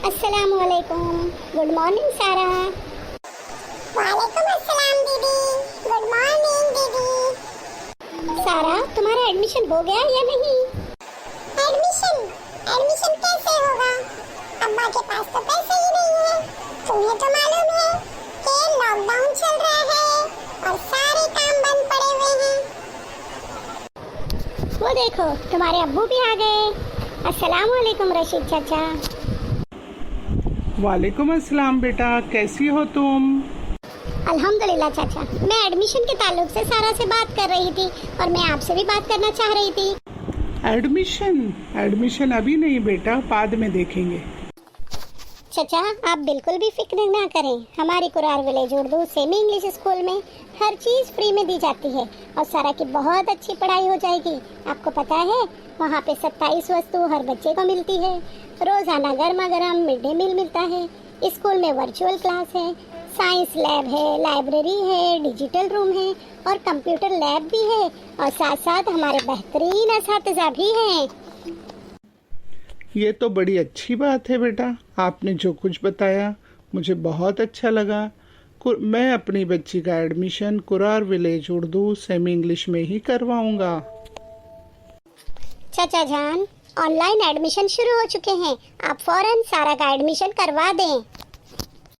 अस्सलाम वालेकुम। Good morning सारा। वालेकुम अस्सलाम दीदी। गुड मॉर्निंग दीदी। सारा, तुम्हारा एडमिशन हो गया या नहीं? एडमिशन एडमिशन कैसे होगा? अम्मा के पास तो पैसे ही नहीं है। तुम्हें तो मालूम है कि लॉकडाउन चल रहा है और सारे काम बंद पड़े हुए हैं। वो देखो तुम्हारे अब्बू भी आ गए। अस्सलाम वालेकुम रशीद चाचा। वालेकुम अस्सलाम बेटा, कैसी हो तुम? अल्हम्दुलिल्लाह चाचा। मैं एडमिशन के ताल्लुक से सारा से बात कर रही थी और मैं आपसे भी बात करना चाह रही थी। एडमिशन अभी नहीं बेटा, बाद में देखेंगे। चाचा आप बिल्कुल भी फिक्र ना करें, हमारी Kurar village Urdu semi English school में हर चीज़ फ्री में दी जाती है और सारा की बहुत अच्छी पढ़ाई हो जाएगी। आपको पता है वहाँ पे 27 वस्तु हर बच्चे को मिलती है। रोज़ाना गर्मा गर्म मिड डे मील मिलता है। स्कूल में वर्चुअल क्लास है, साइंस लैब है, लाइब्रेरी है, डिजिटल रूम है और कंप्यूटर लैब भी है और साथ साथ हमारे बेहतरीन असातिज़ा भी हैं। ये तो बड़ी अच्छी बात है बेटा, आपने जो कुछ बताया मुझे बहुत अच्छा लगा। मैं अपनी बच्ची का admission Kurar village Urdu semi English में ही करवाऊंगा। चाचा जान, ऑनलाइन एडमिशन शुरू हो चुके हैं, आप फौरन सारा का एडमिशन करवा दें।